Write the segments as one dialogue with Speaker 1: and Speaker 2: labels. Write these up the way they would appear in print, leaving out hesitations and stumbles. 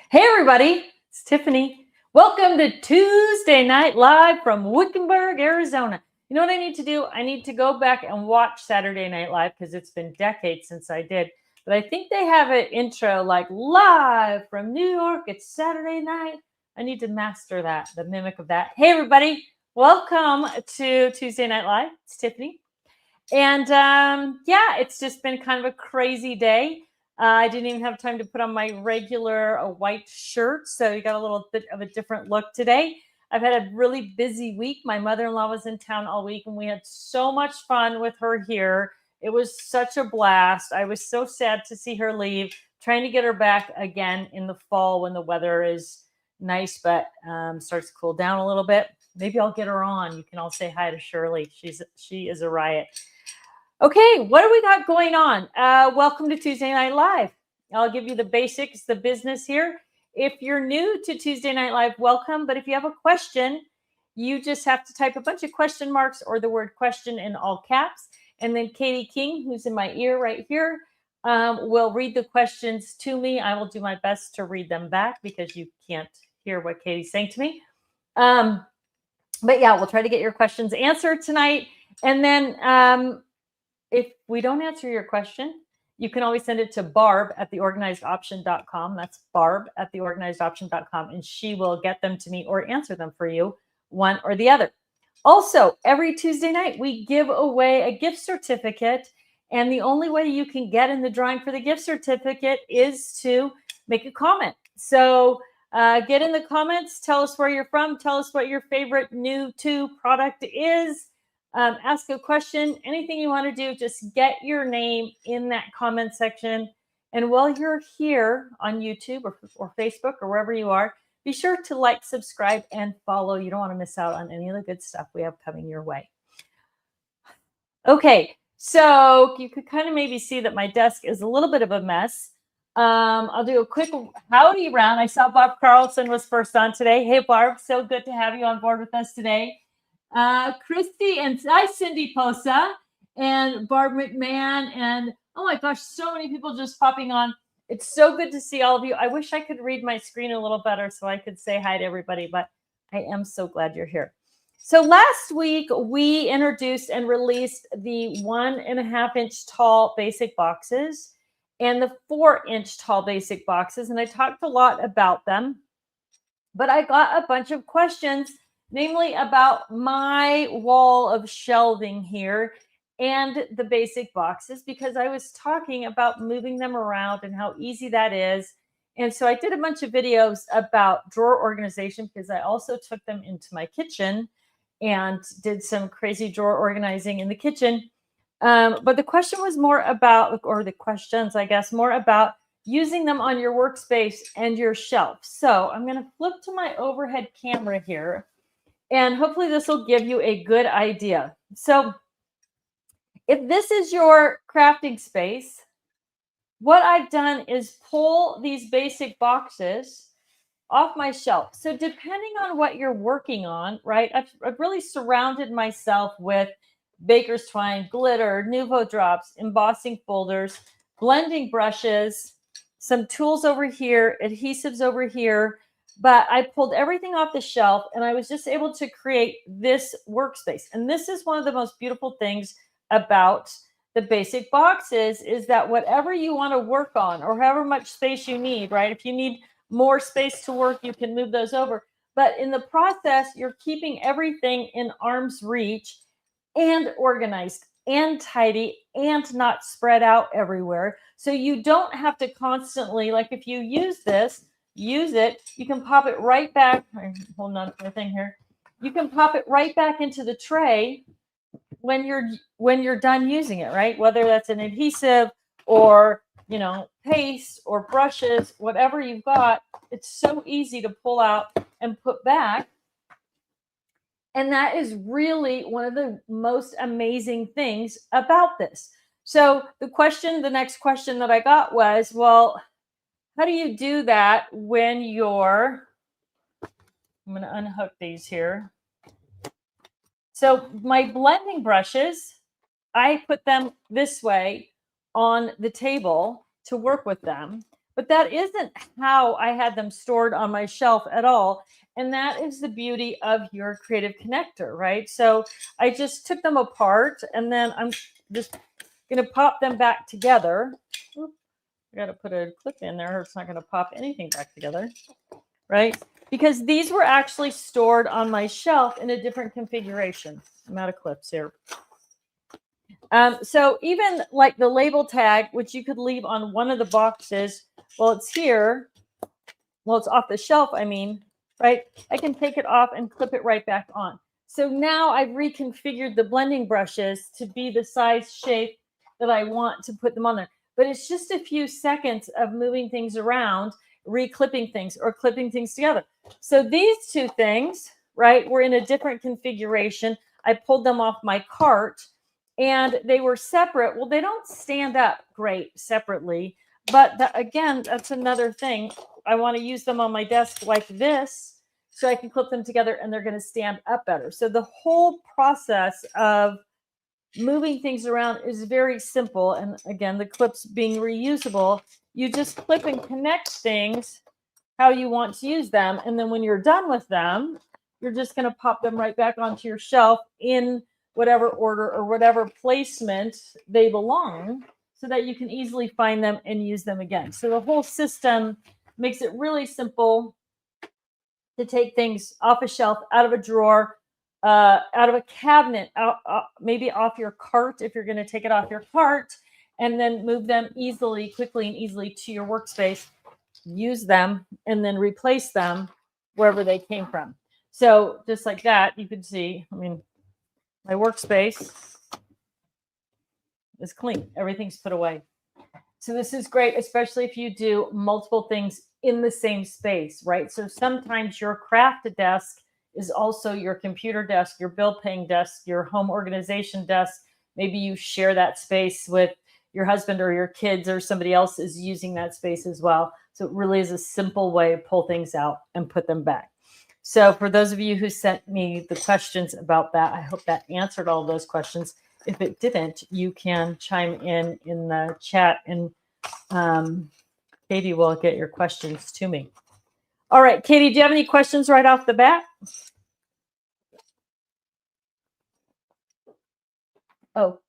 Speaker 1: Hey everybody, it's Tiffany. Welcome to Tuesday Night Live from Wickenburg, Arizona. You know what I need to do? I need to go back and watch Saturday Night Live because it's been decades since I did. But I think they have an intro like live from New York. It's Saturday night. I need to master that, the mimic of that. Hey everybody, welcome to Tuesday Night Live. It's Tiffany. And yeah, it's just been kind of a crazy day. I didn't even have time to put on my regular white shirt, so you got a little bit of a different look today. I've had a really busy week. My mother-in-law was in town all week, and we had so much fun with her here. It was such a blast. I was so sad to see her leave, trying to get her back again in the fall when the weather is nice, but starts to cool down a little bit. Maybe I'll get her on. You can all say hi to Shirley. She is a riot. Okay, what do we got going on? Welcome to Tuesday Night Live. I'll give you the basics, the business here. If you're new to Tuesday Night Live, welcome. But if you have a question, you just have to type a bunch of question marks or the word question in all caps. And then Katie King, who's in my ear right here, will read the questions to me. I will do my best to read them back because you can't hear what Katie's saying to me. But yeah, we'll try to get your questions answered tonight. And then if we don't answer your question, you can always send it to Barb at theorganizedoption.com. That's Barb at theorganizedoption.com, and she will get them to me or answer them for you, one or the other. Also, every Tuesday night, we give away a gift certificate, and the only way you can get in the drawing for the gift certificate is to make a comment. So get in the comments, tell us where you're from, tell us what your favorite new to product is. Ask a question, anything you want to do, just get your name in that comment section. And while you're here on YouTube or Facebook or wherever you are, be sure to like, subscribe, and follow. You don't want to miss out on any of the good stuff we have coming your way. Okay, so you could kind of maybe see that my desk is a little bit of a mess. I'll do a quick howdy round. I saw Barb Carlson was first on today. Hey, Barb, so good to have you on board with us today. Christy and Cindy Posa and Barb McMahon, and oh my gosh, so many people just popping on. It's so good to see all of you. I wish I could read my screen a little better so I could say hi to everybody, but I am so glad you're here. So last week we introduced and released the 1.5 inch tall basic boxes and the 4-inch tall basic boxes, and I talked a lot about them, but I got a bunch of questions, namely about my wall of shelving here and the basic boxes, because I was talking about moving them around and how easy that is. And so I did a bunch of videos about drawer organization because I also took them into my kitchen and did some crazy drawer organizing in the kitchen. But the question was more about, or the questions, I guess, more about using them on your workspace and your shelf. So I'm going to flip to my overhead camera here, and hopefully this will give you a good idea. So if this is your crafting space, what I've done is pull these basic boxes off my shelf. So depending on what you're working on, right, I've really surrounded myself with baker's twine, glitter, Nouveau drops, embossing folders, blending brushes, some tools over here, adhesives over here, but I pulled everything off the shelf and I was just able to create this workspace. And this is one of the most beautiful things about the basic boxes is that whatever you want to work on or however much space you need, right? If you need more space to work, you can move those over. But in the process, you're keeping everything in arm's reach and organized and tidy and not spread out everywhere. So you don't have to constantly, like if you use this, use it, you can pop it right back. Hold on to the thing here. You can pop it right back into the tray when you're done using it, right? Whether that's an adhesive or, you know, paste or brushes, whatever you've got, it's so easy to pull out and put back. And that is really one of the most amazing things about this. So the next question that I got was, well, how do you do that when you're, I'm going to unhook these here. So my blending brushes, I put them this way on the table to work with them. But that isn't how I had them stored on my shelf at all. And that is the beauty of your creative connector, right? So I just took them apart, and then I'm just going to pop them back together. Oop, I got to put a clip in there, or it's not going to pop anything back together, right? Because these were actually stored on my shelf in a different configuration. I'm out of clips here. So even like the label tag, which you could leave on one of the boxes, well, it's here. Well, it's off the shelf, I mean, right? I can take it off and clip it right back on. So now I've reconfigured the blending brushes to be the size, shape that I want to put them on there. But it's just a few seconds of moving things around, reclipping things, or clipping things together. So these two things, right, were in a different configuration. I pulled them off my cart, and they were separate. Well, they don't stand up great separately. But again, that's another thing. I want to use them on my desk like this so I can clip them together, and they're going to stand up better. So the whole process of moving things around is very simple. And again, the clips being reusable, you just clip and connect things how you want to use them. And then when you're done with them, you're just going to pop them right back onto your shelf in whatever order or whatever placement they belong, so that you can easily find them and use them again. So the whole system makes it really simple to take things off a shelf, out of a drawer, out of a cabinet, maybe off your cart if you're going to take it off your cart, and then move them quickly and easily to your workspace, use them, and then replace them wherever they came from. So just like that, you can see, I mean, my workspace is clean. Everything's put away. So this is great, especially if you do multiple things in the same space, right? So sometimes your craft desk is also your computer desk, your bill paying desk, your home organization desk. Maybe you share that space with your husband or your kids, or somebody else is using that space as well. So it really is a simple way to pull things out and put them back. So for those of you who sent me the questions about that, I hope that answered all of those questions. If it didn't, you can chime in the chat, and Katie will get your questions to me. All right, Katie, do you have any questions right off the bat? Oh,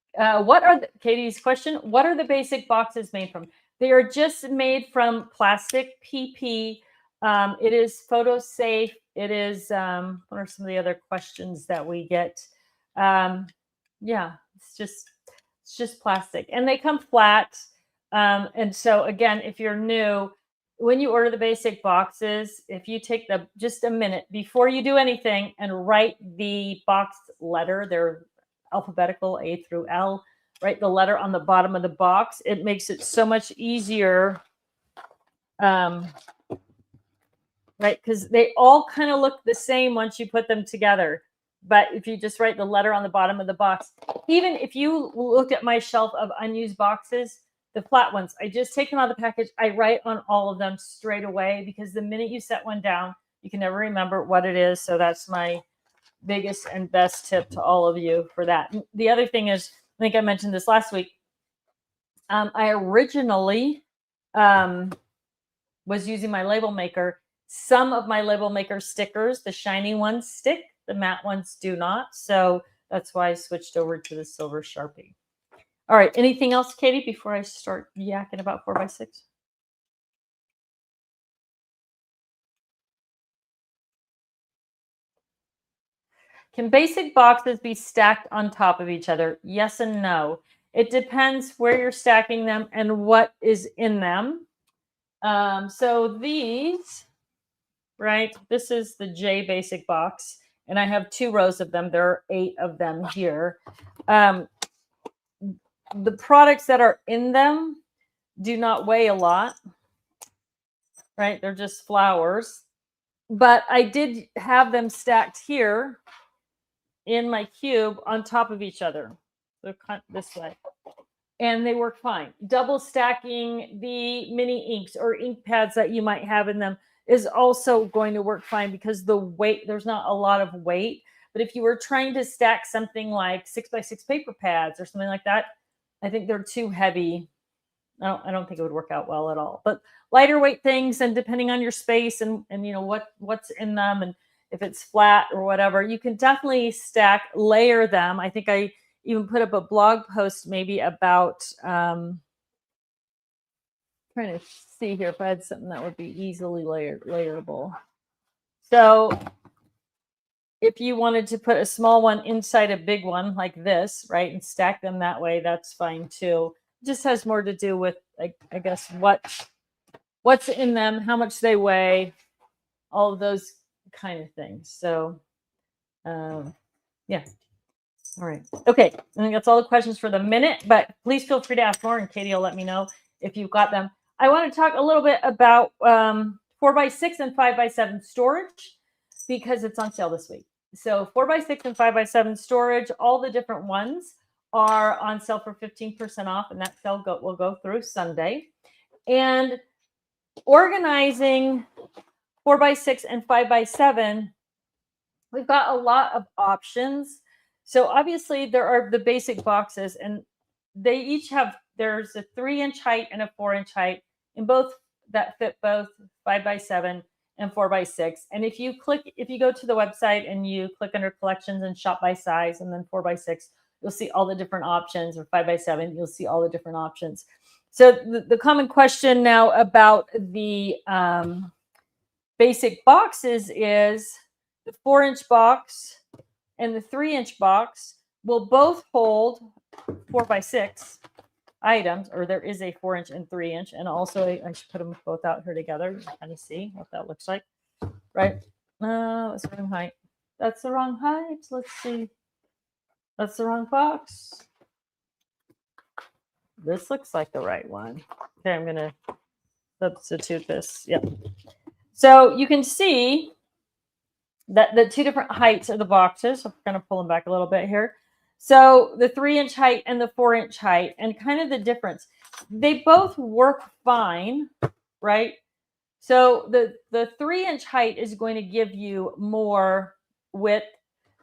Speaker 1: Katie's question, what are the basic boxes made from? They are just made from plastic PP. It is photo safe. It is, what are some of the other questions that we get? Yeah, it's just plastic, and they come flat. And so again, if you're new, when you order the basic boxes, if you take just a minute before you do anything and write the box letter, they're alphabetical A through L, write the letter on the bottom of the box. It makes it so much easier, right? Because they all kind of look the same once you put them together. But if you just write the letter on the bottom of the box, even if you look at my shelf of unused boxes, the flat ones, I just take them out of the package. I write on all of them straight away, because the minute you set one down, you can never remember what it is. So that's my biggest and best tip to all of you for that. The other thing is, I think I mentioned this last week. I originally was using my label maker. Some of my label maker stickers, the shiny ones stick, the matte ones do not. So that's why I switched over to the silver Sharpie. All right. Anything else, Katie, before I start yakking about 4x6? Can basic boxes be stacked on top of each other? Yes and no. It depends where you're stacking them and what is in them. So these, right, this is the J basic box, and I have 2 rows of them. There are 8 of them here. The products that are in them do not weigh a lot, right? They're just flowers. But I did have them stacked here in my cube on top of each other. They're cut this way. And they work fine. Double stacking the mini inks or ink pads that you might have in them is also going to work fine, because the weight, there's not a lot of weight. But if you were trying to stack something like 6x6 paper pads or something like that, I think they're too heavy No, I don't think it would work out well at all. But lighter weight things, and depending on your space and you know what's in them, and if it's flat or whatever, you can definitely stack, layer them. I think I even put up a blog post maybe about trying to see here if I had something that would be easily layerable. So if you wanted to put a small one inside a big one like this, right, and stack them that way, that's fine too. It just has more to do with, I guess, what's in them, how much they weigh, all of those kind of things. So, yeah. All right. Okay. I think that's all the questions for the minute, but please feel free to ask more, and Katie will let me know if you've got them. I want to talk a little bit about 4x6 and 5x7 storage because it's on sale this week. So 4x6 and 5x7 storage, all the different ones are on sale for 15% off, and that sale will go through Sunday. And organizing 4x6 and 5x7, we've got a lot of options. So obviously there are the basic boxes, and they each have, there's a 3-inch height and a 4-inch height in both that fit both 5x7 and 4x6. And if you go to the website and you click under collections and shop by size and then 4x6, you'll see all the different options, or 5x7, you'll see all the different options. So the common question now about the basic boxes is the 4-inch box and the 3-inch box will both hold 4x6 items, or there is a 4-inch and 3-inch. And also I should put them both out here together, kind of see what that looks like, right? That's the wrong height. That's the wrong height. Let's see. That's the wrong box. This looks like the right one. Okay, I'm going to substitute this. Yep. So you can see that the two different heights of the boxes. So we're going to pull them back a little bit here. So the 3-inch height and the 4-inch height, and kind of the difference. They both work fine, right? So the 3-inch height is going to give you more width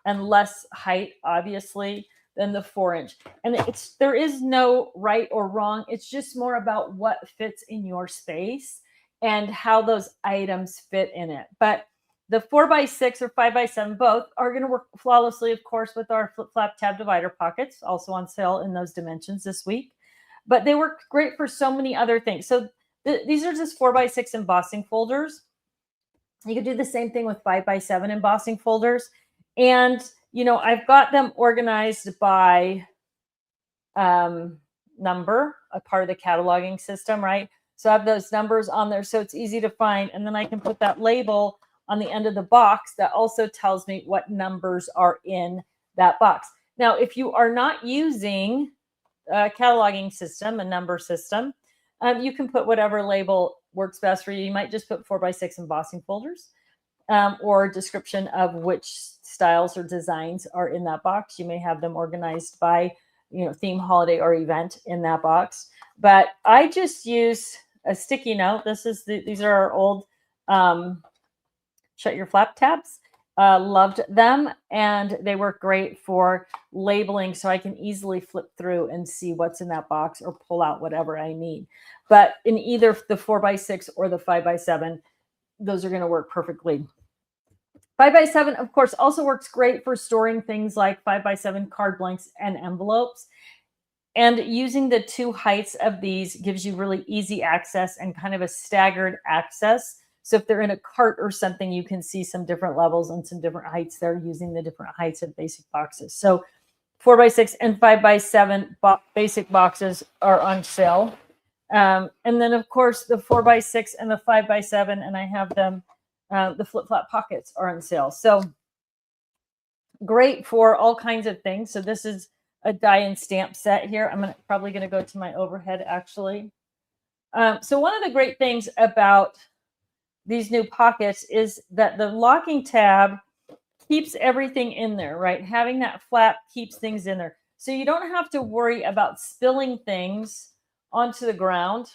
Speaker 1: and less height, obviously, than the 4-inch. And there is no right or wrong. It's just more about what fits in your space and how those items fit in it. But the 4x6 or 5x7 both are going to work flawlessly, of course, with our flip-flap tab divider pockets, also on sale in those dimensions this week. But they work great for so many other things. So these are just 4x6 embossing folders. You could do the same thing with 5x7 embossing folders. And, you know, I've got them organized by number, a part of the cataloging system, right? So I have those numbers on there so it's easy to find. And then I can put that label on the end of the box that also tells me what numbers are in that box. Now, if you are not using a cataloging system, a number system, you can put whatever label works best for you. You might just put 4x6 embossing folders or a description of which styles or designs are in that box. You may have them organized by, you know, theme, holiday, or event in that box. But I just use a sticky note. These are our old Shut Your Flap tabs. Loved them, and they work great for labeling, so I can easily flip through and see what's in that box or pull out whatever I need. But in either the 4x6 or the 5x7, those are going to work perfectly. 5x7, of course, also works great for storing things like 5x7 card blanks and envelopes. And using the two heights of these gives you really easy access and kind of a staggered access. So if they're in a cart or something, you can see some different levels and some different heights there using the different heights of basic boxes. So 4x6 and 5x7 basic boxes are on sale. And then, of course, the 4x6 and the 5x7, and I have them, the flip-flap pockets are on sale. So great for all kinds of things. So this is a die and stamp set here. I'm probably going to go to my overhead, actually. So one of the great things about these new pockets is that the locking tab keeps everything in there, right? Having that flap keeps things in there. So you don't have to worry about spilling things onto the ground,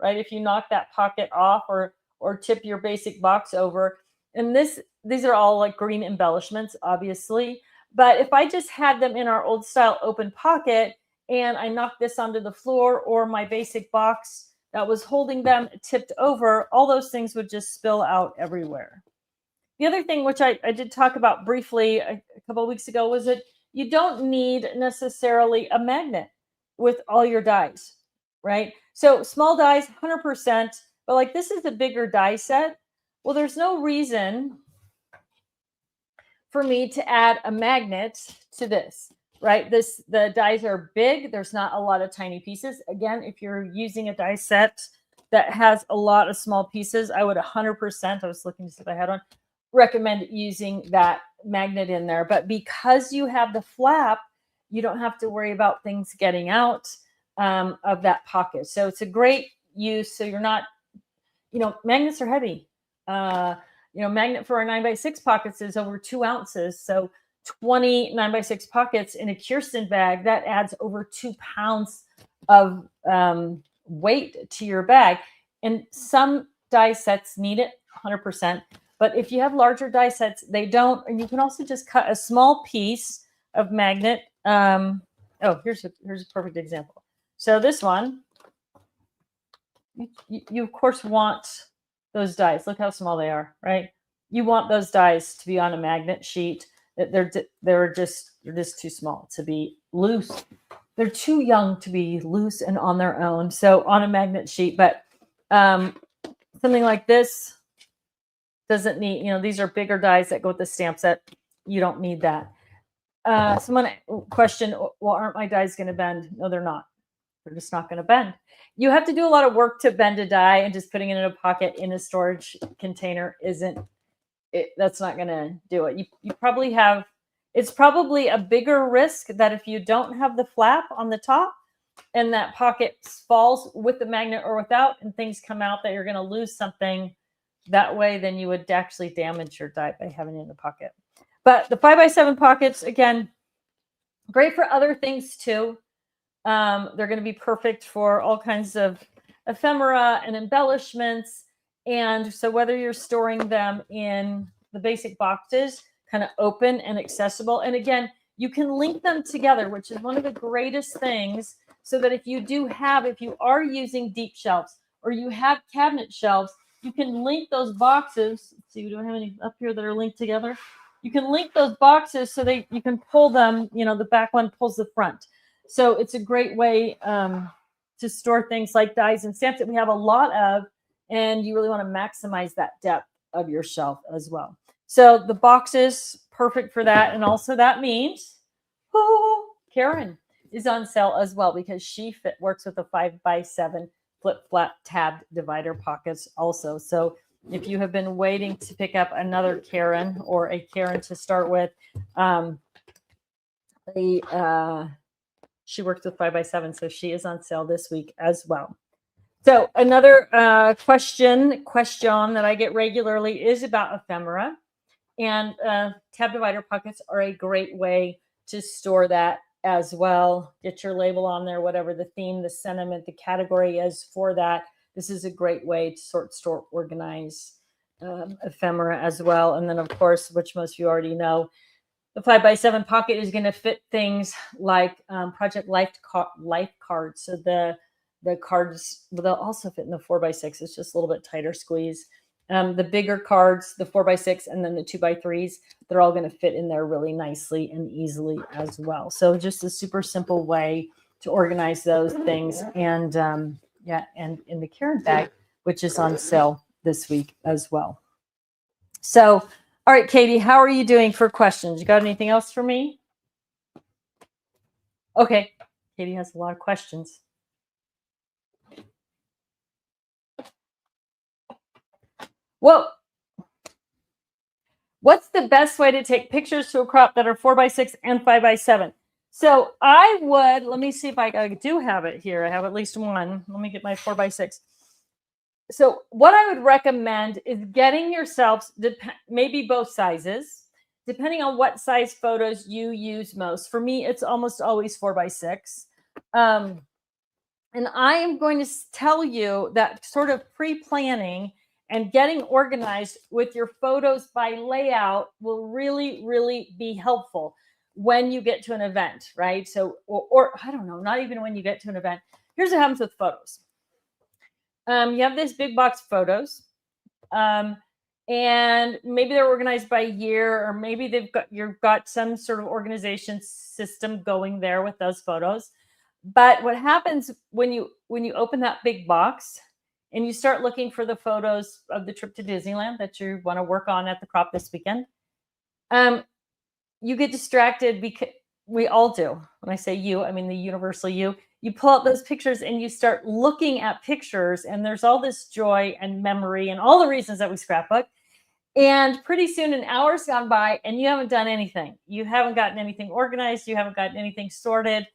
Speaker 1: right? If you knock that pocket off or tip your basic box over. And these are all like green embellishments, obviously. But if I just had them in our old style open pocket and I knocked this onto the floor, or my basic box that was holding them tipped over, all those things would just spill out everywhere. The other thing, which I did talk about briefly a couple of weeks ago, was that you don't need necessarily a magnet with all your dies, right? So small dies, 100%, but like this is a bigger die set. Well, there's no reason for me to add a magnet to this, right? The dies are big. There's not a lot of tiny pieces. Again, if you're using a die set that has a lot of small pieces, I would 100%, I was looking to see if I had one, recommend using that magnet in there. But because you have the flap, you don't have to worry about things getting out of that pocket. So it's a great use. So you're not, magnets are heavy. Magnet for our 9x6 pockets is over 2 ounces. So 20 9x6 pockets in a Kirsten bag, that adds over 2 pounds of weight to your bag. And some die sets need it 100%. But if you have larger die sets, they don't. And you can also just cut a small piece of magnet. Here's a perfect example. So this one, you of course want those dies. Look how small they are, right? You want those dies to be on a magnet sheet. They're just too small to be loose. They're too young to be loose and on their own. So on a magnet sheet, but something like this doesn't need, these are bigger dies that go with the stamp set. You don't need that. Someone questioned, well, aren't my dies going to bend? No, they're not. They're just not going to bend. You have to do a lot of work to bend a die, and just putting it in a pocket in a storage container that's not going to do it. You probably have, it's probably a bigger risk that if you don't have the flap on the top and that pocket falls with the magnet or without, and things come out, that you're going to lose something that way, then you would actually damage your die by having it in the pocket. But the 5x7 pockets, again, great for other things too. They're going to be perfect for all kinds of ephemera and embellishments. And so whether you're storing them in the basic boxes, kind of open and accessible. And again, you can link them together, which is one of the greatest things, so that if you are using deep shelves or you have cabinet shelves, you can link those boxes. Let's see, we don't have any up here that are linked together. You can link those boxes so that you can pull them, the back one pulls the front. So it's a great way to store things like dies and stamps that we have a lot of, and you really want to maximize that depth of your shelf as well. So the boxes, perfect for that. And also that means, Karen is on sale as well, because she works with a 5x7 flip-flap tabbed divider pockets also. So if you have been waiting to pick up another Karen or a Karen to start with, she works with 5x7, so she is on sale this week as well. So another question that I get regularly is about ephemera, and tab divider pockets are a great way to store that as well. Get your label on there, whatever the theme, the sentiment, the category is for that. This is a great way to store, organize ephemera as well. And then, of course, which most of you already know, the 5x7 pocket is going to fit things like Project Life cards. So the cards, they'll also fit in the 4x6. It's just a little bit tighter squeeze. The bigger cards, the 4x6, and then the 2x3s, they're all going to fit in there really nicely and easily as well. So just a super simple way to organize those things. And and in the Karen bag, which is on sale this week as well. So, all right, Katie, how are you doing for questions? You got anything else for me? Okay, Katie has a lot of questions. Well, what's the best way to take pictures to a crop that are 4x6 and 5x7? So I would, let me see if I do have it here. I have at least one. Let me get my 4x6. So what I would recommend is getting yourselves, maybe both sizes, depending on what size photos you use most. For me, it's almost always 4x6. And I am going to tell you that sort of pre-planning and getting organized with your photos by layout will really, really be helpful. when you get to an event, right? So, or I don't know, not even when you get to an event. Here's what happens with photos. You have this big box of photos, and maybe they're organized by year, or maybe you've got some sort of organization system going there with those photos. But what happens when you open that big box and you start looking for the photos of the trip to Disneyland that you want to work on at the crop this weekend, you get distracted, because we all do. When I say you, I mean the universal you. You pull out those pictures and you start looking at pictures, and there's all this joy and memory and all the reasons that we scrapbook. And pretty soon an hour's gone by and you haven't done anything. You haven't gotten anything organized. You haven't gotten anything sorted,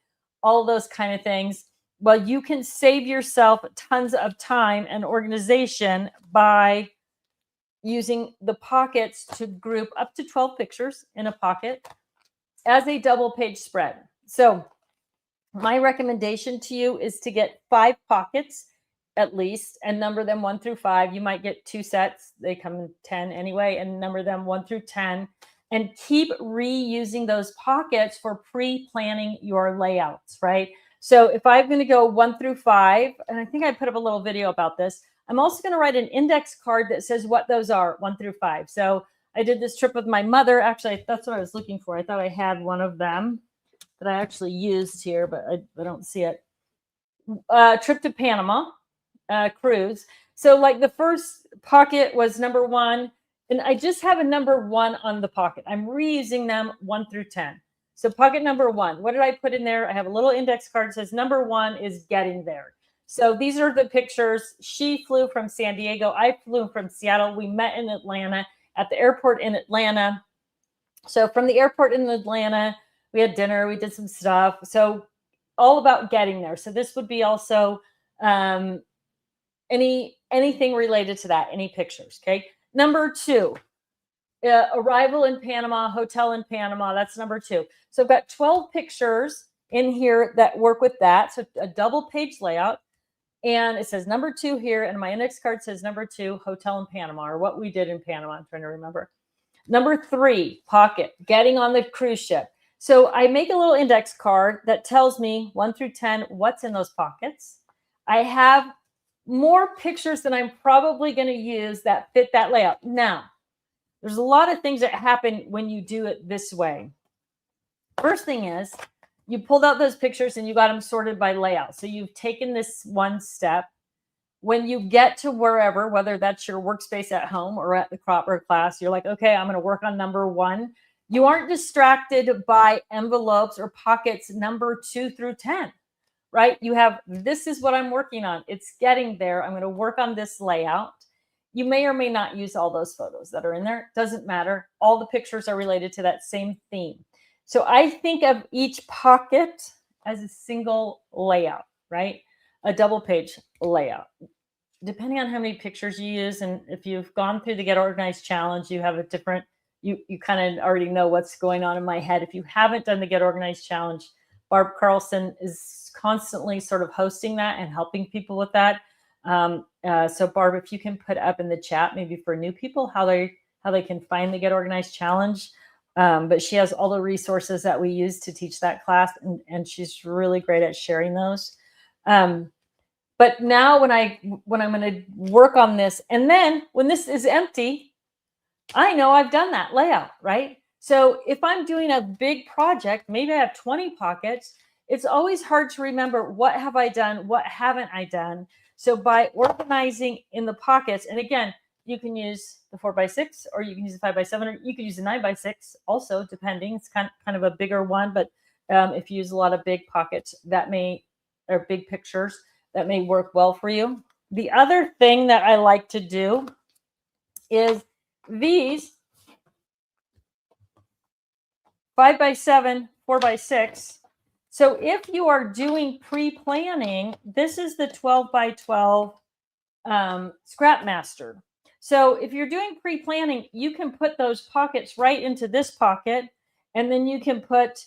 Speaker 1: all those kind of things. Well, you can save yourself tons of time and organization by using the pockets to group up to 12 pictures in a pocket as a double page spread. So my recommendation to you is to get 5 pockets at least and number them 1 through 5. You might get 2 sets. They come in 10 anyway, and number them 1 through 10, and keep reusing those pockets for pre-planning your layouts, right? So if I'm going to go 1 through 5, and I think I put up a little video about this, I'm also going to write an index card that says what those are, 1 through 5. So I did this trip with my mother. Actually, that's what I was looking for. I thought I had one of them that I actually used here, but I don't see it. Trip to Panama cruise. So like the first pocket was number 1, and I just have a number 1 on the pocket. I'm reusing them 1 through 10. So pocket number 1, what did I put in there? I have a little index card that says number 1 is getting there. So these are the pictures. She flew from San Diego. I flew from Seattle. We met in Atlanta at the airport in Atlanta. So from the airport in Atlanta, we had dinner, we did some stuff. So all about getting there. So this would be also anything related to that, any pictures. Okay. Number 2, arrival in Panama, hotel in Panama. That's number 2. So I've got 12 pictures in here that work with that. So a double page layout. And it says number 2 here. And my index card says number 2, hotel in Panama, or what we did in Panama. I'm trying to remember. Number 3, pocket, getting on the cruise ship. So I make a little index card that tells me 1 through 10, what's in those pockets. I have more pictures than I'm probably going to use that fit that layout. Now, there's a lot of things that happen when you do it this way. First thing is, you pulled out those pictures and you got them sorted by layout. So you've taken this one step. When you get to wherever, whether that's your workspace at home or at the crop or class, you're like, okay, I'm going to work on number 1. You aren't distracted by envelopes or pockets number 2 through 10, right? You have, this is what I'm working on. It's getting there. I'm going to work on this layout. You may or may not use all those photos that are in there. Doesn't matter. All the pictures are related to that same theme. So I think of each pocket as a single layout, right? A double page layout. Depending on how many pictures you use, and if you've gone through the Get Organized Challenge, you have a different, you kind of already know what's going on in my head. If you haven't done the Get Organized Challenge, Barb Carlson is constantly sort of hosting that and helping people with that. So Barb, if you can put up in the chat, maybe for new people, how they can find the Get Organized Challenge. But she has all the resources that we use to teach that class, and she's really great at sharing those. But now when I'm going to work on this, and then when this is empty, I know I've done that layout, right? So if I'm doing a big project, maybe I have 20 pockets, it's always hard to remember, what have I done? What haven't I done? So by organizing in the pockets, and again, you can use the 4x6, or you can use the 5x7, or you can use the 9x6 also, depending. It's kind of a bigger one, but if you use a lot of big pockets, or big pictures, that may work well for you. The other thing that I like to do is these 5x7, 4x6. So if you are doing pre-planning, this is the 12x12 Scrap Master. So if you're doing pre-planning, you can put those pockets right into this pocket, and then you can put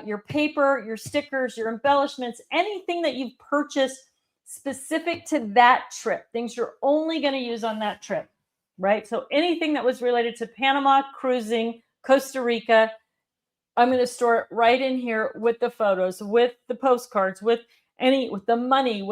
Speaker 1: your paper, your stickers, your embellishments, anything that you've purchased specific to that trip, things you're only going to use on that trip, right? So anything that was related to Panama, cruising, Costa Rica, I'm going to store it right in here with the photos, with the postcards, with the money, with the money,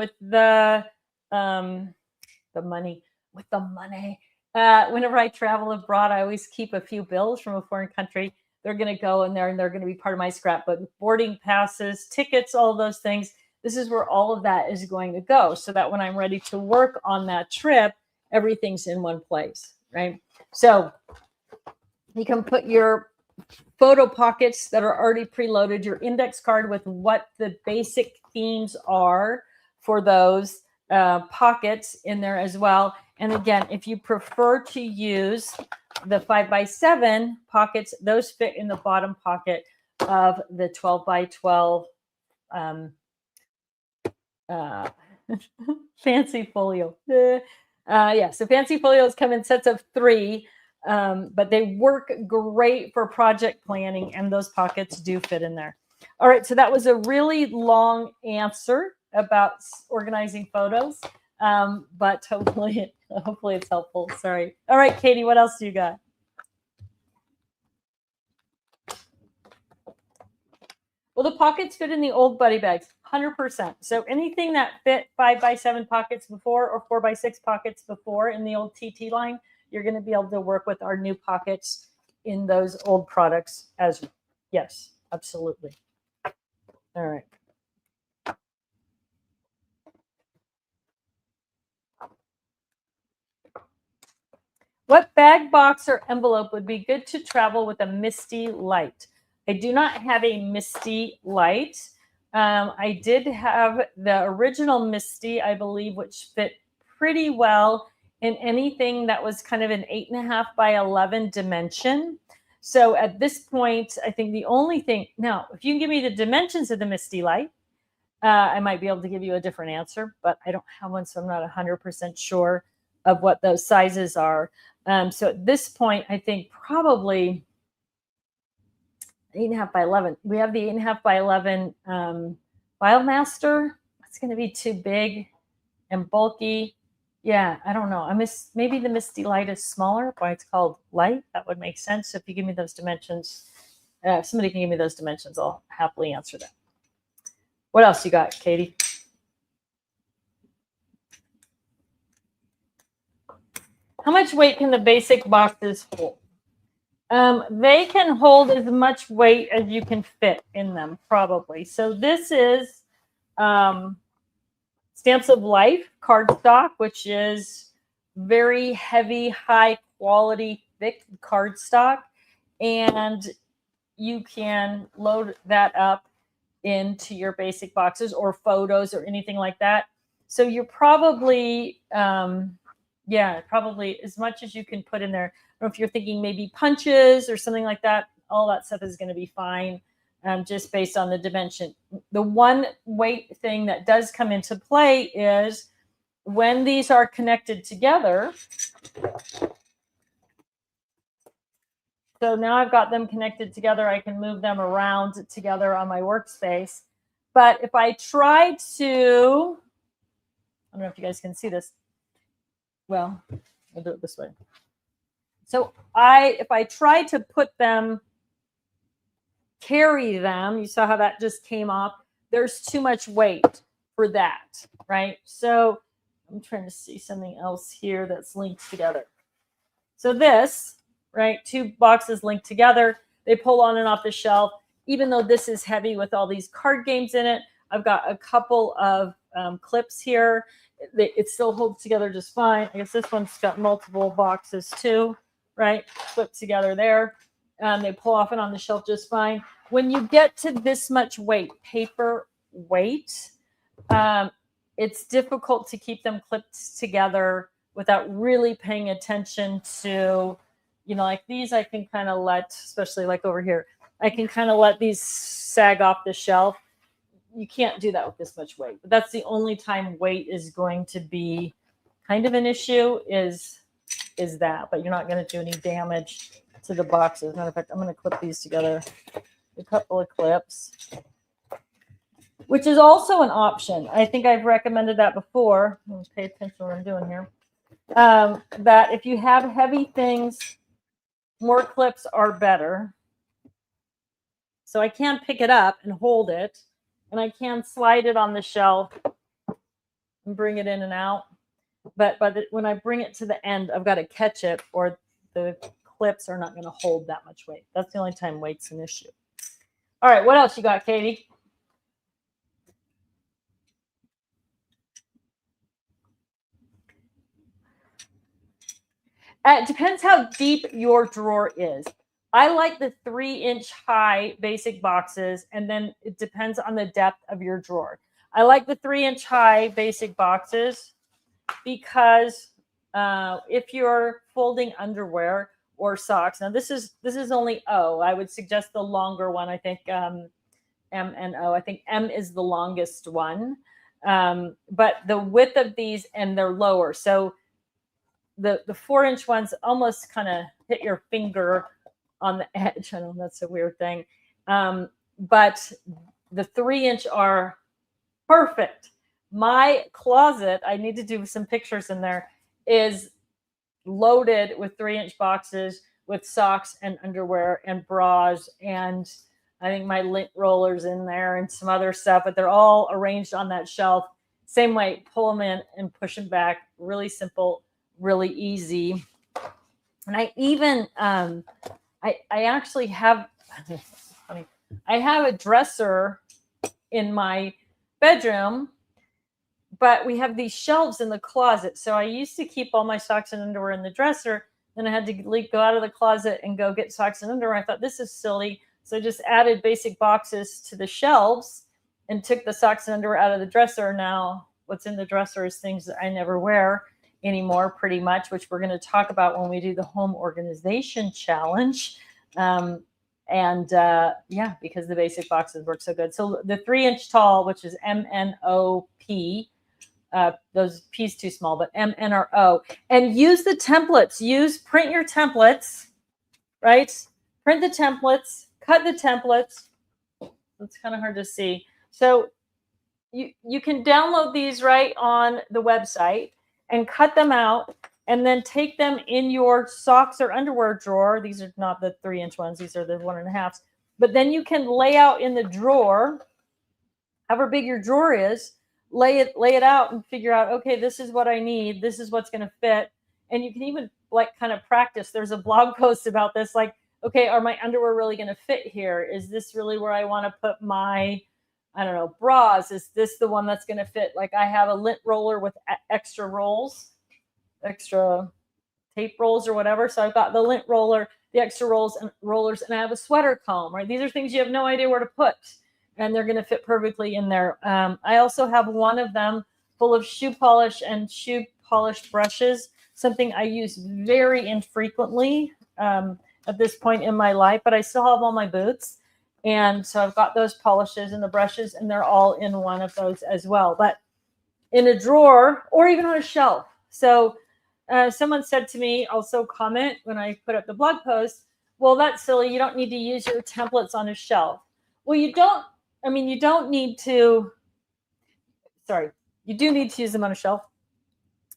Speaker 1: with the money. Whenever I travel abroad, I always keep a few bills from a foreign country. They're going to go in there and they're going to be part of my scrapbook. Boarding passes, tickets, all those things. This is where all of that is going to go, so that when I'm ready to work on that trip, everything's in one place, right? So you can put your photo pockets that are already preloaded, your index card with what the basic themes are for those pockets in there as well. And again, if you prefer to use the 5x7 pockets, those fit in the bottom pocket of the 12x12 fancy folio. Yeah, so fancy folios come in sets of 3. But they work great for project planning, and those pockets do fit in there. All right, so that was a really long answer about organizing photos, but hopefully it's helpful. Sorry. All right, Katie, what else do you got? Well, the pockets fit in the old buddy bags, 100%. So anything that fit 5x7 pockets before or 4x6 pockets before in the old TT line, you're going to be able to work with our new pockets in those old products as well. Yes, absolutely. All right. What bag, box, or envelope would be good to travel with a misty light? I do not have a misty light. I did have the original misty, I believe, which fit pretty well in anything that was kind of an 8.5 by 11 dimension. So at this point, I think the only thing, now, if you can give me the dimensions of the misty light, I might be able to give you a different answer, but I don't have one, so I'm not 100% sure of what those sizes are. So at this point, I think probably 8.5 by 11. We have the 8.5 by 11 Wildmaster. It's going to be too big and bulky. Yeah, I don't know. Maybe the Misty Light is smaller. Why it's called light? That would make sense. So if you give me those dimensions, if somebody can give me those dimensions, I'll happily answer that. What else you got, Katie? How much weight can the basic boxes hold? They can hold as much weight as you can fit in them, probably. So this is Stamps of Life cardstock, which is very heavy, high quality, thick cardstock. And you can load that up into your basic boxes or photos or anything like that. So you're probably, probably as much as you can put in there. Or if you're thinking maybe punches or something like that, all that stuff is going to be fine, just based on the dimension. The one weight thing that does come into play is when these are connected together. So now I've got them connected together. I can move them around together on my workspace. But if I try to, I don't know if you guys can see this. Well, I'll do it this way. So if I try to put them, carry them, you saw how that just came off. There's too much weight for that, right? So I'm trying to see something else here that's linked together. So this, right, 2 boxes linked together, they pull on and off the shelf. Even though this is heavy with all these card games in it, I've got a couple of clips here. It still holds together just fine. I guess this one's got multiple boxes too, right? Clipped together there. They pull off and on the shelf just fine. When you get to this much weight, paper weight, it's difficult to keep them clipped together without really paying attention to, like these I can kind of let, especially like over here, I can kind of let these sag off the shelf. You can't do that with this much weight. But that's the only time weight is going to be kind of an issue is that. But you're not going to do any damage to the boxes. Matter of fact, I'm going to clip these together. A couple of clips, which is also an option. I think I've recommended that before. Pay attention to what I'm doing here. That if you have heavy things, more clips are better. So I can pick it up and hold it, and I can slide it on the shelf and bring it in and out. But when I bring it to the end, I've got to catch it, or the clips are not going to hold that much weight. That's the only time weight's an issue. All right, what else you got, Katie? It depends how deep your drawer is. I like the 3-inch high basic boxes, and then it depends on the depth of your drawer. I like the 3-inch high basic boxes because if you're folding underwear or socks, now this is only O. I would suggest the longer one. I think M and O. I think M is the longest one, but the width of these, and they're lower. So the 4-inch ones almost kind of hit your finger on the edge. I know that's a weird thing. But the 3-inch are perfect. My closet, I need to do some pictures in there, is loaded with 3-inch boxes with socks and underwear and bras. And I think my lint roller's in there and some other stuff, but they're all arranged on that shelf. Same way, pull them in and push them back. Really simple, really easy. And I even, I actually have, funny, I have a dresser in my bedroom, but we have these shelves in the closet. So I used to keep all my socks and underwear in the dresser. Then I had to go out of the closet and go get socks and underwear. I thought, this is silly. So I just added basic boxes to the shelves and took the socks and underwear out of the dresser. Now what's in the dresser is things that I never wear anymore, pretty much, which we're going to talk about when we do the home organization challenge. Yeah, because the basic boxes work so good. So the 3-inch tall, which is MNOP, those P's too small, but MNRO, and use the templates. Print your templates, right? Print the templates, cut the templates. It's kind of hard to see. So you can download these right on the website and cut them out, and then take them in your socks or underwear drawer. These are not the 3-inch ones. These are the 1.5s. But then you can lay out in the drawer, however big your drawer is, lay it out and figure out, okay, this is what I need. This is what's going to fit. And you can even like kind of practice. There's a blog post about this. Like, okay, are my underwear really going to fit here? Is this really where I want to put my, I don't know, bras? Is this the one that's going to fit? Like, I have a lint roller with extra rolls, extra tape rolls or whatever. So I've got the lint roller, the extra rollers, and I have a sweater comb, right? These are things you have no idea where to put, and they're going to fit perfectly in there. I also have one of them full of shoe polish and shoe polish brushes, something I use very infrequently at this point in my life, but I still have all my boots. And so I've got those polishes and the brushes, and they're all in one of those as well, but in a drawer or even on a shelf. So someone said to me, also comment when I put up the blog post, well, that's silly. You don't need to use your templates on a shelf. Well, you don't need to, you do need to use them on a shelf.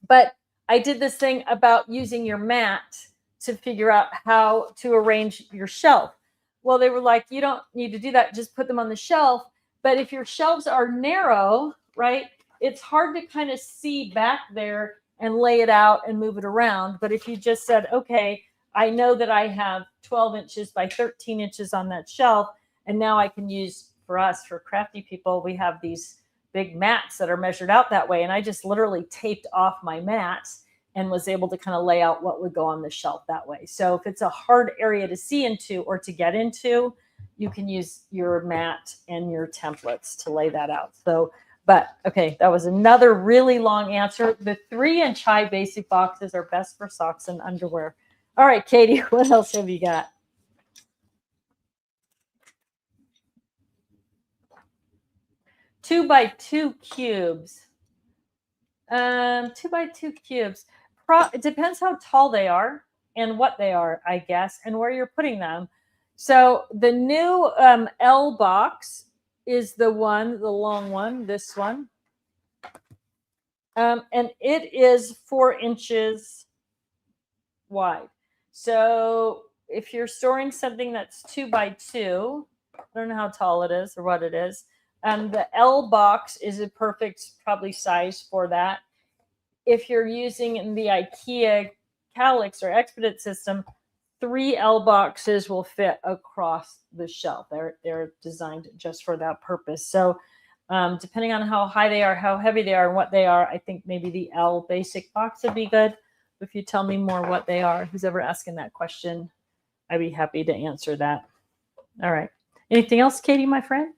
Speaker 1: But I did this thing about using your mat to figure out how to arrange your shelf. Well, they were like, you don't need to do that. Just put them on the shelf. But if your shelves are narrow, right, it's hard to kind of see back there and lay it out and move it around. But if you just said, okay, I know that I have 12 inches by 13 inches on that shelf, and now I can use, for us, for crafty people, we have these big mats that are measured out that way. And I just literally taped off my mats and was able to kind of lay out what would go on the shelf that way. So if it's a hard area to see into or to get into, you can use your mat and your templates to lay that out. So, but okay, that was another really long answer. The 3-inch high basic boxes are best for socks and underwear. All right, Katie, what else have you got? Two by 2 cubes. 2 by 2 cubes. It depends how tall they are and what they are, I guess, and where you're putting them. So the new L box is the long one, this one. And it is 4 inches wide. So if you're storing something that's 2 by 2, I don't know how tall it is or what it is. The L box is a perfect probably size for that. If you're using the IKEA Calyx or Expedite system, 3 L boxes will fit across the shelf. They're designed just for that purpose. So depending on how high they are, how heavy they are, and what they are, I think maybe the L basic box would be good. If you tell me more what they are, who's ever asking that question, I'd be happy to answer that. All right. Anything else, Katie, my friend?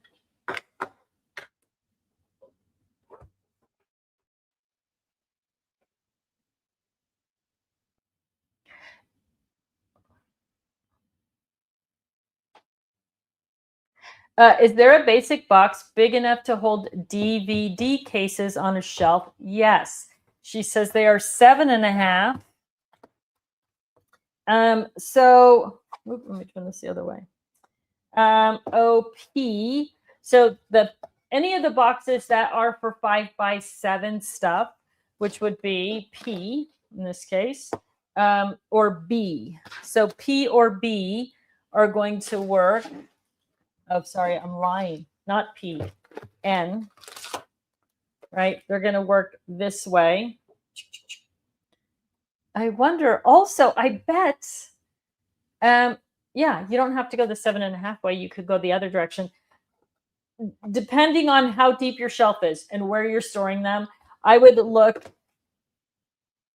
Speaker 1: Is there a basic box big enough to hold DVD cases on a shelf? Yes. She says they are 7.5. So let me turn this the other way. OP. So any of the boxes that are for 5x7 stuff, which would be P in this case, or B. So P or B are going to work. Oh, sorry, I'm lying. Not P, N. Right? They're going to work this way. I wonder also, I bet, yeah, you don't have to go the 7.5 way. You could go the other direction. Depending on how deep your shelf is and where you're storing them, I would look,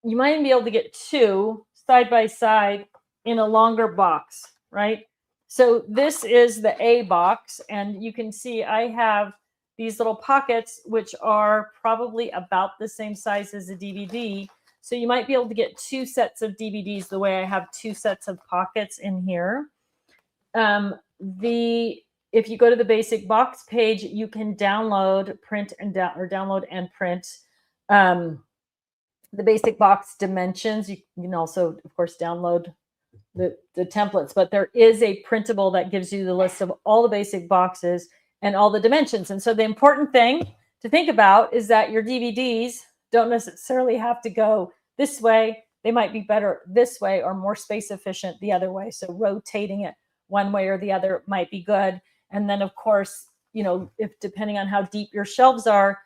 Speaker 1: you might be able to get 2 side by side in a longer box, right? So this is the A box, and you can see I have these little pockets, which are probably about the same size as a DVD. So you might be able to get 2 sets of DVDs the way I have 2 sets of pockets in here. If you go to the basic box page, you can download, print, and download and print the basic box dimensions. You can also, of course, download the templates, but there is a printable that gives you the list of all the basic boxes and all the dimensions. And so the important thing to think about is that your DVDs don't necessarily have to go this way. They might be better this way or more space efficient the other way. So rotating it one way or the other might be good. And then, of course, if depending on how deep your shelves are,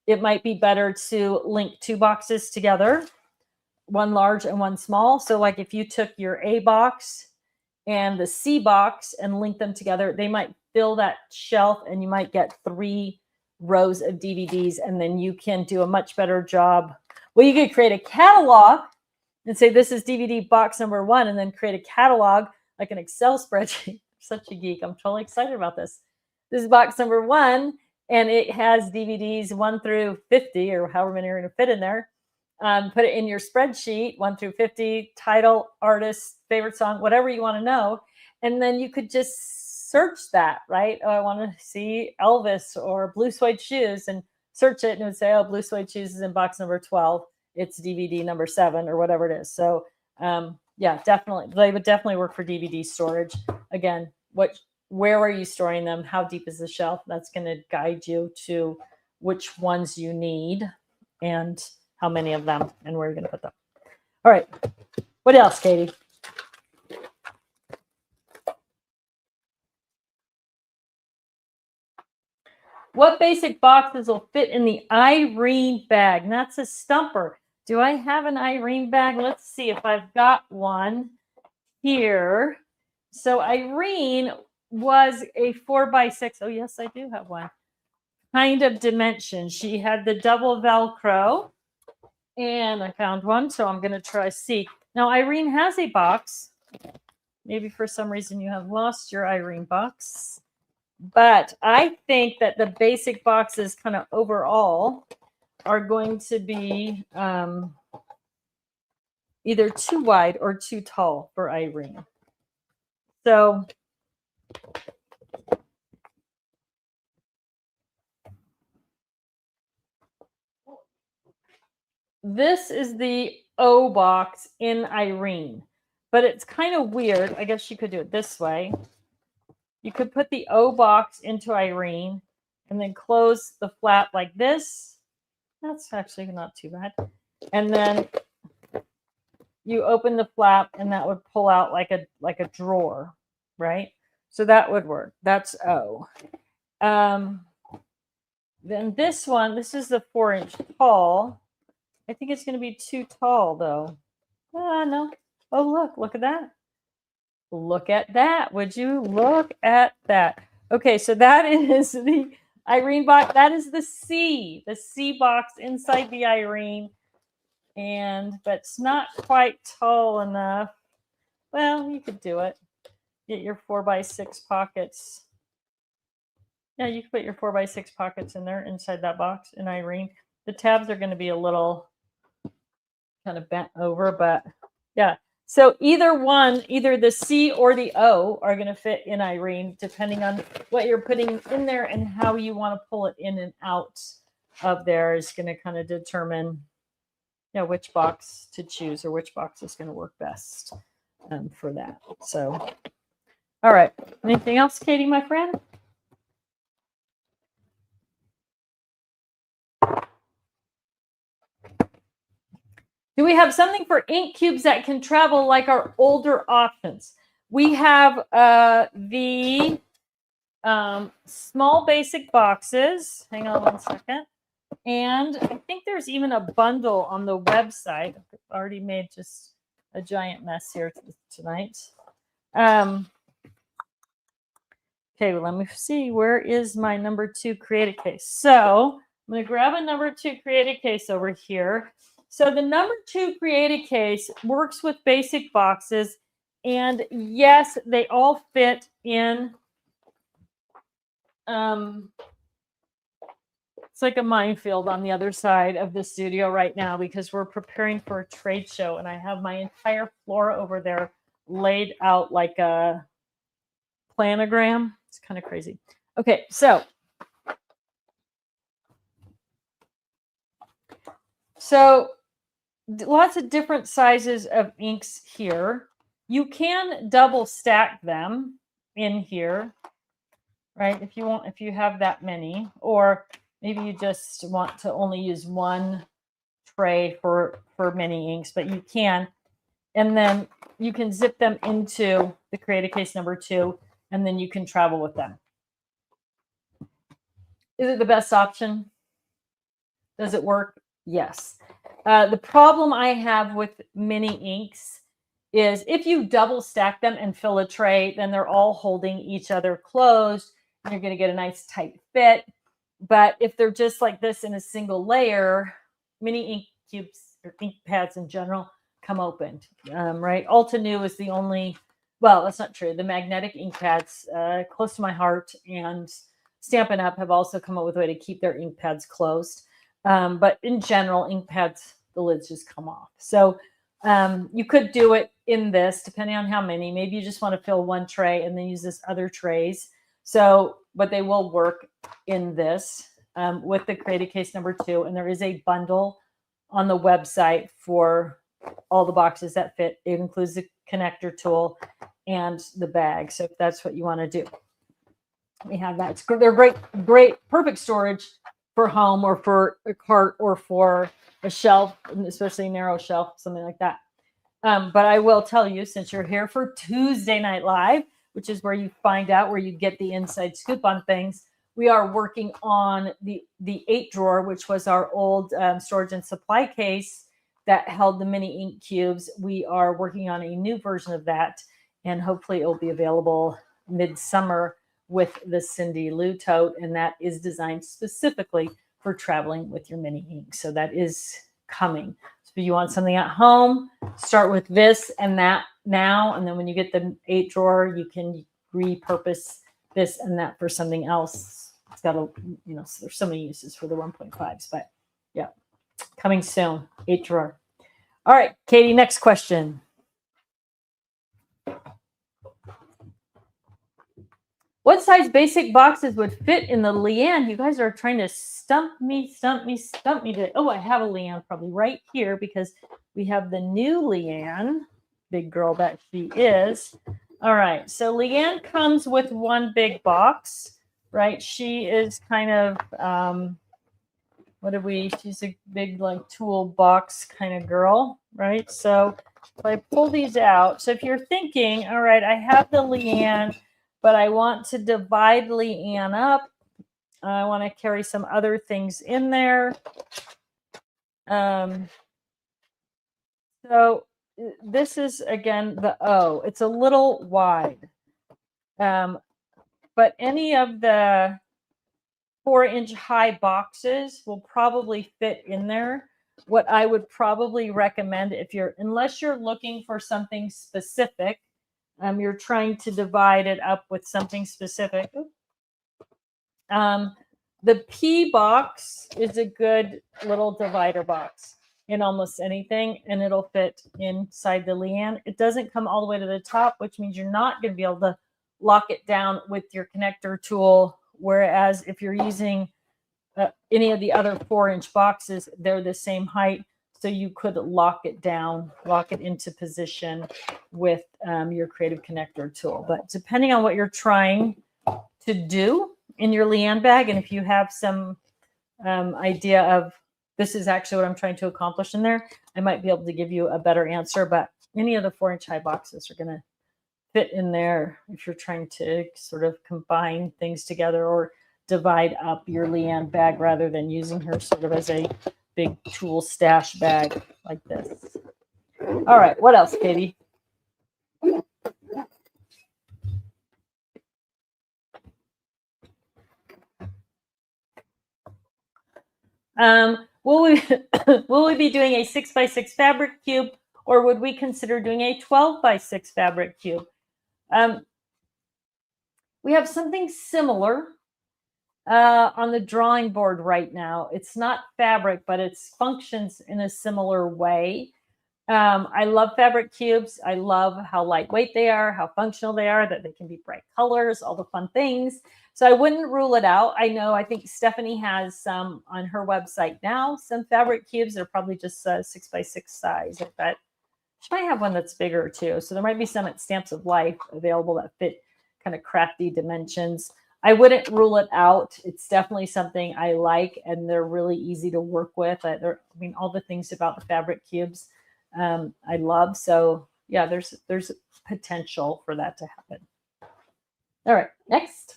Speaker 1: it might be better to link 2 boxes together, one large and one small. So like if you took your A box and the C box and linked them together, they might fill that shelf and you might get 3 rows of DVDs, and then you can do a much better job. Well, you could create a catalog and say, this is DVD box number 1, and then create a catalog like an Excel spreadsheet. Such a geek. I'm totally excited about this. This is box number 1, and it has DVDs 1 through 50, or however many are going to fit in there. Put it in your spreadsheet, 1 through 50, title, artist, favorite song, whatever you want to know. And then you could just search that, right? Oh, I want to see Elvis or Blue Suede Shoes, and search it, and it would say, oh, Blue Suede Shoes is in box number 12. It's DVD number 7 or whatever it is. So yeah, definitely. They would definitely work for DVD storage. Again, where are you storing them? How deep is the shelf? That's going to guide you to which ones you need and how many of them and where you're going to put them. All right. What else, Katie? What basic boxes will fit in the Irene bag? And that's a stumper. Do I have an Irene bag? Let's see if I've got one here. So Irene was a 4x6. Oh, yes, I do have one. Kind of dimension. She had the double Velcro, and I found one, so I'm going to try see. Now, Irene has a box. Maybe for some reason you have lost your Irene box. But I think that the basic boxes kind of overall are going to be either too wide or too tall for Irene. So this is the O box in Irene, but it's kind of weird. I guess you could do it this way. You could put the O box into Irene and then close the flap like this. That's actually not too bad. And then you open the flap and that would pull out like a drawer, right? So that would work. That's O. Then this one, this is the 4-inch tall. I think it's going to be too tall though. No. Oh, look at that. Look at that. Would you look at that? Okay, so that is the Irene box. That is the C box inside the Irene. But it's not quite tall enough. Well, you could do it. Get your 4x6 pockets. Yeah, you can put your 4x6 pockets in there inside that box in Irene. The tabs are going to be a little kind of bent over, but yeah. So either one, either the C or the O are going to fit in Irene, depending on what you're putting in there and how you want to pull it in and out of there is going to kind of determine, which box to choose or which box is going to work best for that. So, all right. Anything else, Katie, my friend? Do we have something for ink cubes that can travel like our older options? We have the small basic boxes. Hang on one second. And I think there's even a bundle on the website. I've already made just a giant mess here tonight. Okay, well, let me see. Where is my number 2 creative case? So I'm going to grab a number 2 creative case over here. So the number 2 creative case works with basic boxes. And yes, they all fit in. It's like a minefield on the other side of the studio right now because we're preparing for a trade show. And I have my entire floor over there laid out like a planogram. It's kind of crazy. Okay, so lots of different sizes of inks here. You can double stack them in here, right? If you have that many, or maybe you just want to only use one tray for many inks, but you can. And then you can zip them into the creative case number 2, and then you can travel with them. Is it the best option? Does it work? Yes. The problem I have with mini inks is if you double stack them and fill a tray, then they're all holding each other closed, and you're going to get a nice tight fit. But if they're just like this in a single layer, mini ink cubes or ink pads in general come open, right? Ulta New is the only, well, that's not true. The magnetic ink pads, close to my heart, and Stampin' Up! Have also come up with a way to keep their ink pads closed. But in general, ink pads, the lids just come off. So you could do it in this, depending on how many. Maybe you just want to fill one tray and then use this other trays. So, but they will work in this with the creative case number 2. And there is a bundle on the website for all the boxes that fit. It includes the connector tool and the bag. So if that's what you want to do, we have that. They're great, perfect storage for home or for a cart or for a shelf, especially a narrow shelf, something like that. But I will tell you, since you're here for TOOsday Night Live, which is where you find out, where you get the inside scoop on things, we are working on the 8 drawer, which was our old storage and supply case that held the mini ink cubes. We are working on a new version of that, and hopefully it will be available midsummer with the Cindy Lou tote, and that is designed specifically for traveling with your mini ink. So that is coming. So if you want something at home, start with this and that now, and then when you get the 8 drawer, you can repurpose this and that for something else. It's got a, so there's so many uses for the 1.5s, but yeah, coming soon, 8 drawer. All right, Katie, next question. What size basic boxes would fit in the Leanne? You guys are trying to stump me today. Oh, I have a Leanne probably right here because we have the new Leanne, big girl that she is. All right, so Leanne comes with one big box, right? She is kind of, she's a big like toolbox kind of girl, right? So if I pull these out, so if you're thinking, all right, I have the Leanne, but I want to divide Leanne up. I want to carry some other things in there. So this is, again, the O. It's a little wide. But any of the 4-inch high boxes will probably fit in there. What I would probably recommend, unless you're looking for something specific, you're trying to divide it up with something specific. The P box is a good little divider box in almost anything, and it'll fit inside the Leanne. It doesn't come all the way to the top, which means you're not going to be able to lock it down with your connector tool. Whereas if you're using any of the other 4-inch boxes, they're the same height. So you could lock it down, lock it into position with your creative connector tool. But depending on what you're trying to do in your Leanne bag, and if you have some idea of this is actually what I'm trying to accomplish in there, I might be able to give you a better answer. But any of the 4-inch high boxes are going to fit in there if you're trying to sort of combine things together or divide up your Leanne bag rather than using her sort of as a big tool stash bag like this. All right, what else, Katie? Will we be doing a 6x6 fabric cube, or would we consider doing a 12x6 fabric cube? We have something similar on the drawing board right now. It's not fabric, but it functions in a similar way. I love fabric cubes. I love how lightweight they are, how functional they are, that they can be bright colors, all the fun things. So I wouldn't rule it out. I think Stephanie has some on her website now, some fabric cubes. They're probably just 6x6 size. But she might have one that's bigger too. So there might be some at Stamps of Life available that fit kind of crafty dimensions. I wouldn't rule it out. It's definitely something I like, and they're really easy to work with. All the things about the fabric cubes I love. So yeah, there's potential for that to happen. All right, next.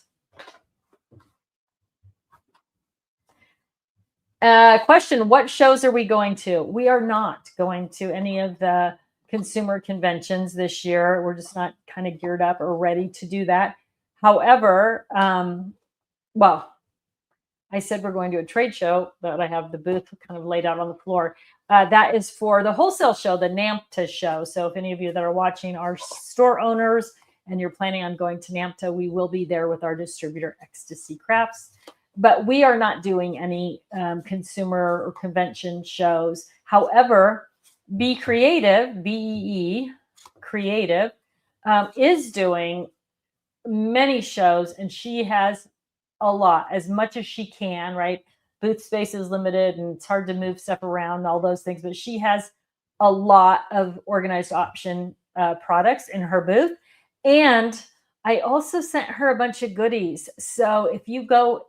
Speaker 1: Question, what shows are we going to? We are not going to any of the consumer conventions this year. We're just not kind of geared up or ready to do that. However, well, I said we're going to a trade show that I have the booth kind of laid out on the floor. That is for the wholesale show, the NAMTA show. So if any of you that are watching are store owners and you're planning on going to NAMTA, we will be there with our distributor, Ecstasy Crafts. But we are not doing any consumer or convention shows. However, Be Creative, BEE Creative, is doing many shows, and she has a lot, as much as she can, right? Booth space is limited and it's hard to move stuff around and all those things, but she has a lot of organized option products in her booth. And I also sent her a bunch of goodies. So if you go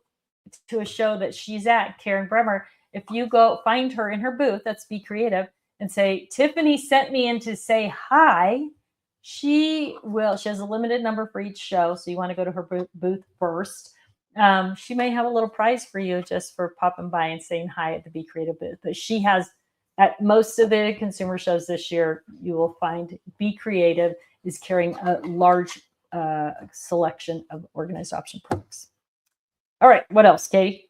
Speaker 1: to a show that she's at, Karen Bremer, if you go find her in her booth, that's Be Creative, and say, Tiffany sent me in to say hi, she has a limited number for each show. So you want to go to her booth first. She may have a little prize for you just for popping by and saying hi at the Be Creative booth. But she has, at most of the consumer shows this year, you will find Be Creative is carrying a large selection of organized option products. All right, what else, Katie?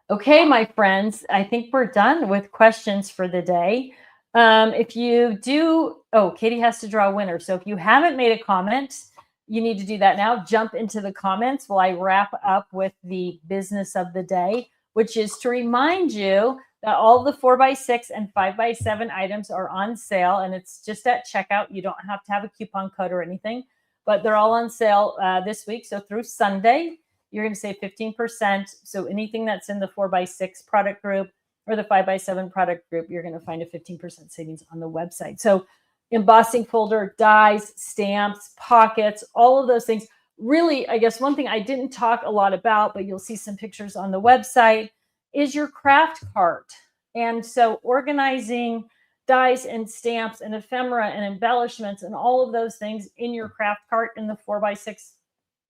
Speaker 1: Okay, my friends, I think we're done with questions for the day. If you do, Katie has to draw a winner. So if you haven't made a comment, you need to do that now. Jump into the comments while I wrap up with the business of the day, which is to remind you that all the 4x6 and 5x7 items are on sale, and it's just at checkout. You don't have to have a coupon code or anything, but they're all on sale this week. So through Sunday, you're going to save 15%. So anything that's in the 4x6 product group or the 5x7 product group, you're going to find a 15% savings on the website. So embossing folder, dies, stamps, pockets, all of those things. Really, I guess one thing I didn't talk a lot about, but you'll see some pictures on the website, is your craft cart. And so organizing dies and stamps and ephemera and embellishments and all of those things in your craft cart in the 4x6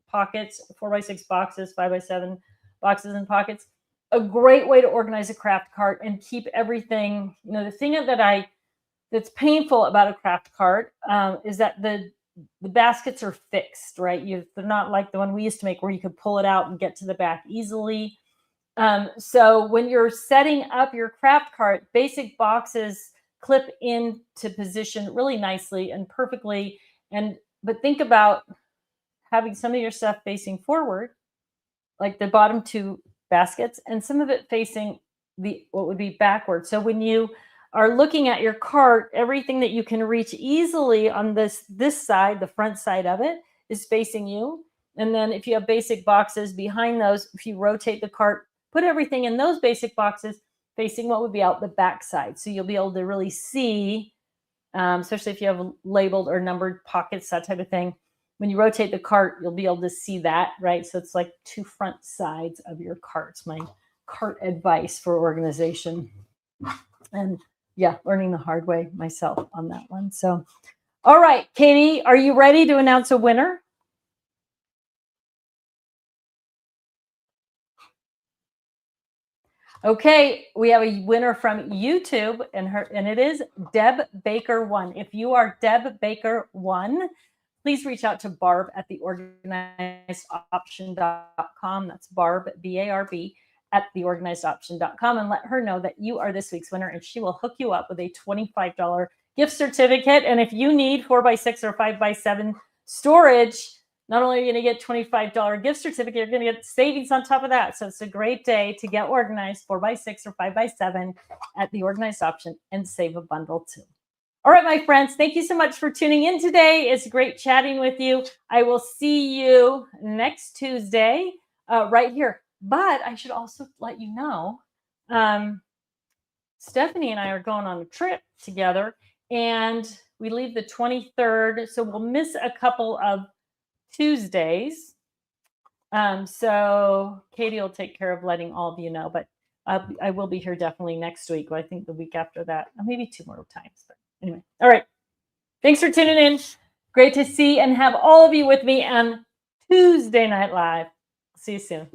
Speaker 1: pockets, 4x6 boxes, 5x7 boxes and pockets. A great way to organize a craft cart and keep everything. The thing that's painful about a craft cart is that the baskets are fixed, right? They're not like the one we used to make where you could pull it out and get to the back easily. So when you're setting up your craft cart, basic boxes clip into position really nicely and perfectly. But think about having some of your stuff facing forward, like the bottom two baskets, and some of it facing what would be backward. So when you are looking at your cart, everything that you can reach easily on this side, the front side of it, is facing you. And then if you have basic boxes behind those, if you rotate the cart, put everything in those basic boxes facing what would be out the back side. So you'll be able to really see, especially if you have labeled or numbered pockets, that type of thing. When you rotate the cart, you'll be able to see that, right? So it's like two front sides of your carts. My cart advice for organization. And yeah, learning the hard way myself on that one. So, all right, Katie, are you ready to announce a winner? Okay, we have a winner from YouTube, and it is Deb Baker 1. If you are Deb Baker 1, please reach out to Barb at theorganizedoption.com. That's Barb, B-A-R-B, at theorganizedoption.com, and let her know that you are this week's winner, and she will hook you up with a $25 gift certificate. And if you need 4x6 or 5x7 storage, not only are you going to get $25 gift certificate, you're going to get savings on top of that. So it's a great day to get organized, 4x6 or 5x7 at the Organized Option, and save a bundle too. All right, my friends, thank you so much for tuning in today. It's great chatting with you. I will see you next Tuesday right here. But I should also let you know, Stephanie and I are going on a trip together, and we leave the 23rd. So we'll miss a couple of Tuesdays. So Katie will take care of letting all of you know, but I will be here definitely next week. I think the week after that, maybe 2 more times. But anyway, all right. Thanks for tuning in. Great to see and have all of you with me on Tuesday Night Live. See you soon.